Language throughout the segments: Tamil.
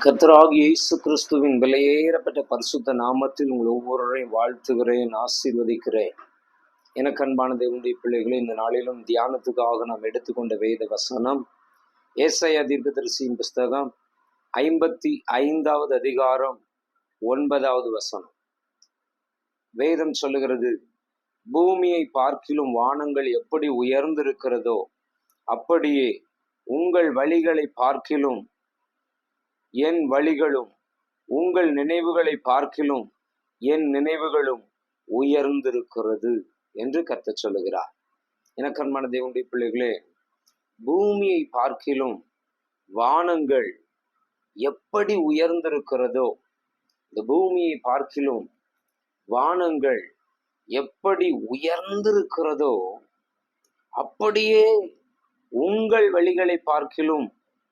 கர்த்தராகிய இயேசு கிறிஸ்துவின் விலையேறப்பட்ட பரிசுத்த நாமத்தில் உங்கள் ஒவ்வொருவரையும் வாழ்த்துகிறேன், ஆசீர்வதிக்கிறேன். எனக்கு அன்பான தேவனுடைய பிள்ளைகளை, இந்த நாளிலும் தியானத்துக்காக நாம் எடுத்துக்கொண்ட வேத வசனம் ஏசாயா தீர்க்கதரிசியின் புஸ்தகம் 55வது அதிகாரம் 9வது வசனம். வேதம் சொல்லுகிறது, பூமியை பார்க்கிலும் வானங்கள் எப்படி உயர்ந்திருக்கிறதோ அப்படியே உங்கள் வழிகளை பார்க்கிலும் என் வழிகளும், உங்கள் நினைவுகளை பார்க்கிலும் என் நினைவுகளும் உயர்ந்திருக்கிறது என்று கர்த்தர் சொல்லுகிறார். எனக்கு அன்பான தேவனுடைய பிள்ளைகளே, பூமியை பார்க்கிலும் வானங்கள் எப்படி உயர்ந்திருக்கிறதோ, இந்த பூமியை பார்க்கிலும் வானங்கள் எப்படி உயர்ந்திருக்கிறதோ அப்படியே உங்கள் வழிகளை பார்க்கிலும்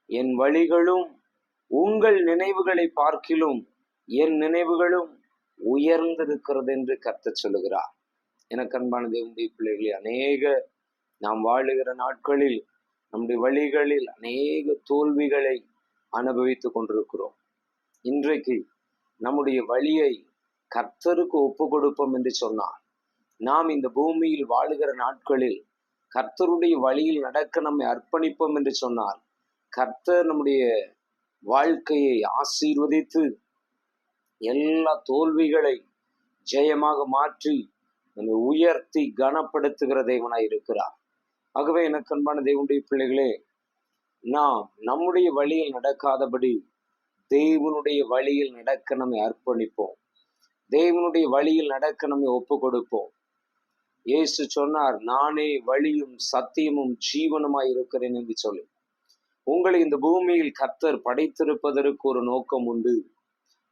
என் வழிகளும், உங்கள் நினைவுகளை பார்க்கிலும் என் நினைவுகளும் உயர்ந்திருக்கிறது என்று கர்த்தர் சொல்லுகிறார். எனக்கு அன்பான தேவனுடைய பிள்ளைகளே, நாம் வாழுகிற நாட்களில் நம்முடைய வழிகளில் அநேக தோல்விகளை அனுபவித்துக் கொண்டிருக்கிறோம். இன்றைக்கு நம்முடைய வழியை கர்த்தருக்கு ஒப்பு கொடுப்போம் என்று சொன்னார். நாம் இந்த பூமியில் வாழுகிற நாட்களில் கர்த்தருடைய வழியில் நடக்க நம்மை அர்ப்பணிப்போம் என்று சொன்னால், கர்த்தர் நம்முடைய வாழ்க்கையை ஆசீர்வதித்து எல்லா தோல்விகளை ஜெயமாக மாற்றி நம்மை உயர்த்தி கனப்படுத்துகிற தேவனாய் இருக்கிறார். ஆகவே எனக்கு அன்பான தேவனுடைய பிள்ளைகளே, நாம் நம்முடைய வழியில் நடக்காதபடி தேவனுடைய வழியில் நடக்க நம்மை அர்ப்பணிப்போம். தேவனுடைய வழியில் நடக்க நம்மை ஒப்பு கொடுப்போம். இயேசு சொன்னார், நானே வழியும் சத்தியமும் ஜீவனுமாய் இருக்கிறேன் என்று சொல்லி. உங்களை இந்த பூமியில் கர்த்தர் படைத்திருப்பதற்கு ஒரு நோக்கம் உண்டு.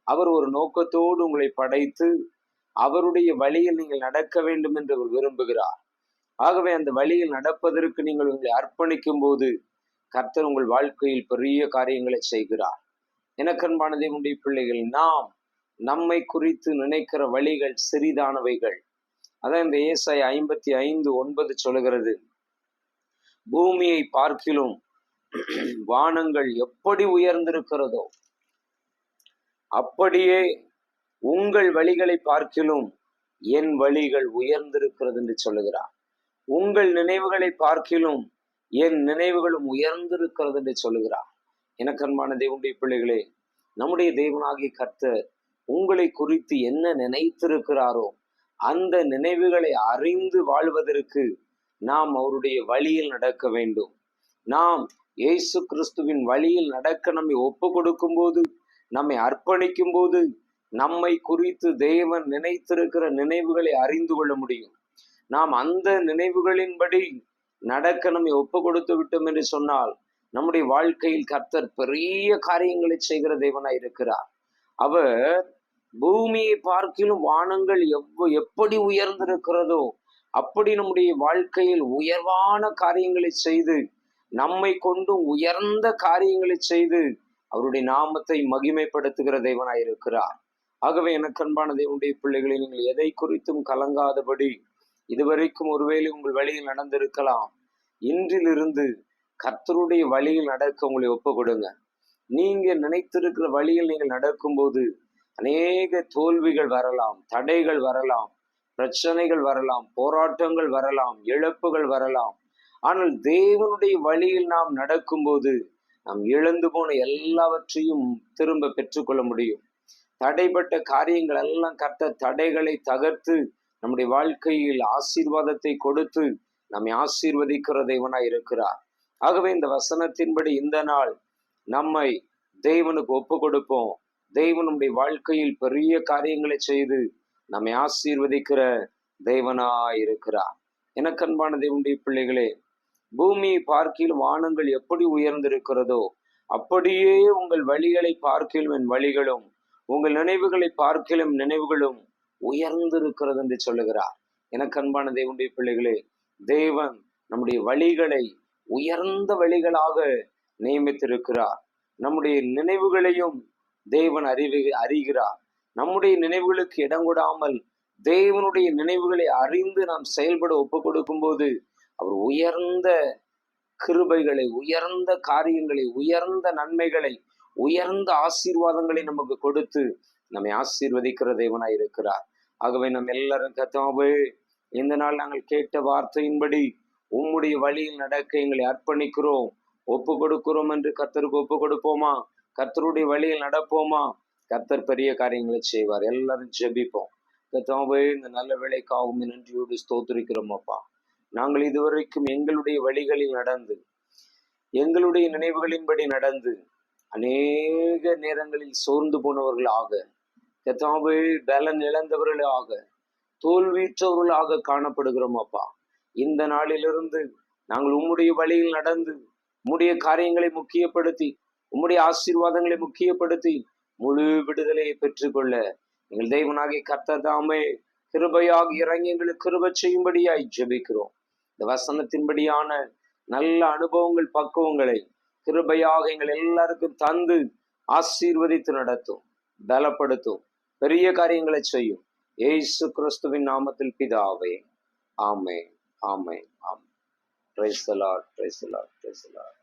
அவர் ஒரு நோக்கத்தோடு உங்களை படைத்து அவருடைய வழியில் நீங்கள் நடக்க வேண்டும் என்று அவர் விரும்புகிறார். ஆகவே அந்த வழியில் நடப்பதற்கு நீங்கள் உங்களை அர்ப்பணிக்கும் போது கர்த்தர் உங்கள் வாழ்க்கையில் பெரிய காரியங்களை செய்கிறார். எனக்கு அன்பான தேவனுடைய பிள்ளைகள், நாம் நம்மை குறித்து நினைக்கிற வழிகள் சிறிதானவைகள். அதான் இந்த ஏசாயா 55:9 சொல்லுகிறது, பூமியை பார்க்கிலும் வானங்கள் எப்படி உயர்ந்திருக்கிறதோ அப்படியே உங்கள் வழிகளை பார்க்கிலும் என் வழிகள் உயர்ந்திருக்கிறது என்று சொல்லுகிறார். உங்கள் நினைவுகளை பார்க்கிலும் என் நினைவுகளும் உயர்ந்திருக்கிறது என்று சொல்லுகிறார். எனக்கு அன்பான தேவனுடைய பிள்ளைகளே, நம்முடைய தேவனாகிய கர்த்தர் உங்களை குறித்து என்ன நினைத்திருக்கிறாரோ அந்த நினைவுகளை அறிந்து வாழ்வதற்கு நாம் அவருடைய வழியில் நடக்க வேண்டும். நாம் இயேசு கிறிஸ்துவின் வழியில் நடக்க நம்மை ஒப்பு கொடுக்கும் போது, நம்மை அர்ப்பணிக்கும் போது, நம்மை குறித்து தேவன் நினைத்திருக்கிற நினைவுகளை அறிந்து கொள்ள முடியும். நாம் அந்த நினைவுகளின்படி நடக்க நம்மை ஒப்பு கொடுத்து விட்டோம் என்று சொன்னால், நம்முடைய வாழ்க்கையில் கர்த்தர் பெரிய காரியங்களை செய்கிற தேவனாய் இருக்கிறார். அவர் பூமியை பார்க்கிலும் வானங்கள் எப்படி உயர்ந்திருக்கிறதோ அப்படி நம்முடைய வாழ்க்கையில் உயர்வான காரியங்களை செய்து, நம்மை கொண்டு உயர்ந்த காரியங்களை செய்து அவருடைய நாமத்தை மகிமைப்படுத்துகிற தேவனாய் இருக்கிறார். ஆகவே எனக்கு அன்பான தேவனுடைய பிள்ளைகளை, நீங்கள் எதை குறித்தும் கலங்காதபடி, இதுவரைக்கும் ஒருவேளை உங்கள் வழியில் நடந்திருக்கலாம், இன்றிலிருந்து கர்த்தருடைய வழியில் நடக்க உங்களை ஒப்பு கொடுங்க. நீங்க நினைத்திருக்கிற வழியில் நீங்கள் நடக்கும்போது அநேக தோல்விகள் வரலாம், தடைகள் வரலாம், பிரச்சனைகள் வரலாம், போராட்டங்கள் வரலாம், இழப்புகள் வரலாம். ஆனால் தேவனுடைய வழியில் நாம் நடக்கும்போது நாம் இழந்து போன எல்லாவற்றையும் திரும்ப பெற்றுக்கொள்ள முடியும். தடைப்பட்ட காரியங்கள் எல்லாம் கர்த்தர் தடைகளை தகர்த்து நம்முடைய வாழ்க்கையில் ஆசீர்வாதத்தை கொடுத்து நம்மை ஆசீர்வதிக்கிற தேவனாய் இருக்கிறார். ஆகவே இந்த வசனத்தின்படி இந்த நாள் நம்மை தேவனுக்கு ஒப்பு கொடுப்போம். தேவனுடைய வாழ்க்கையில் பெரிய காரியங்களை செய்து நம்மை ஆசீர்வதிக்கிற தேவனாய் இருக்கிறார். எனக்கு அன்பான தேவனுடைய பிள்ளைகளே, பூமியை பார்க்கிலும் வானங்கள் எப்படி உயர்ந்திருக்கிறதோ அப்படியே உங்கள் வழிகளை பார்க்கிலும் என் வழிகளும், உங்கள் நினைவுகளை பார்க்கிலும் நினைவுகளும் உயர்ந்திருக்கிறது என்று சொல்லுகிறார். எனக்கு அன்பான தேவனுடைய பிள்ளைகளே, தேவன் நம்முடைய வழிகளை உயர்ந்த வழிகளாக நியமித்திருக்கிறார். நம்முடைய நினைவுகளையும் தேவன் அறிகிறார். நம்முடைய நினைவுகளுக்கு இடம் கொடாமல் தேவனுடைய நினைவுகளை அறிந்து நாம் செயல்பட ஒப்பு கொடுக்கும் போது அவர் உயர்ந்த கிருபைகளை, உயர்ந்த காரியங்களை, உயர்ந்த நன்மைகளை, உயர்ந்த ஆசீர்வாதங்களை நமக்கு கொடுத்து நம்மை ஆசீர்வதிக்கிற தேவனாய் இருக்கிறார். ஆகவே நம்ம எல்லாரும் கர்த்தாவே, இந்த நாள் நாங்கள் கேட்ட வார்த்தையின்படி உம்முடைய வழியில் நடக்க எங்களை அர்ப்பணிக்கிறோம், ஒப்பு கொடுக்கிறோம் என்று கர்த்தருக்கு ஒப்பு கொடுப்போமா? கர்த்தருடைய வழியில் நடப்போமா? கர்த்தர் பெரிய காரியங்களை செய்வார். எல்லாரும் ஜெபிப்போம். கர்த்தாவே, இந்த நல்ல வேலைக்காகவும் நன்றியோடு ஸ்தோத்திரிக்கிறோம் அப்பா. நாங்கள் இதுவரைக்கும் எங்களுடைய வழிகளில் நடந்து, எங்களுடைய நினைவுகளின்படி நடந்து, அநேக நேரங்களில் சோர்ந்து போனவர்களாக, கர்த்தாவே பலன் இழந்தவர்களாக, தோல்வியற்றவர்களாக காணப்படுகிறோம் அப்பா. இந்த நாளிலிருந்து நாங்கள் உம்முடைய வழியில் நடந்து, உம்முடைய காரியங்களை முக்கியப்படுத்தி, உம்முடைய ஆசீர்வாதங்களை முக்கியப்படுத்தி முழு விடுதலையை பெற்றுக்கொள்ள எங்கள் தேவனாகிய கர்த்தர் தாமே கிருபையாக இறங்கி எங்களுக்கு கிருபை செய்யும்படியாய் ஜெபிக்கிறோம். இந்த வசனத்தின்படியான நல்ல அனுபவங்கள், பக்குவங்களை கிருபையாக எங்கள் எல்லாருக்கும் தந்து ஆசீர்வதித்து நடத்தும், பலப்படுத்தும், பெரிய காரியங்களை செய்யும். இயேசு கிறிஸ்துவின் நாமத்தில் பிதாவே, ஆமென், ஆமென், ஆமென். Praise the lord, praise the lord, praise the Lord.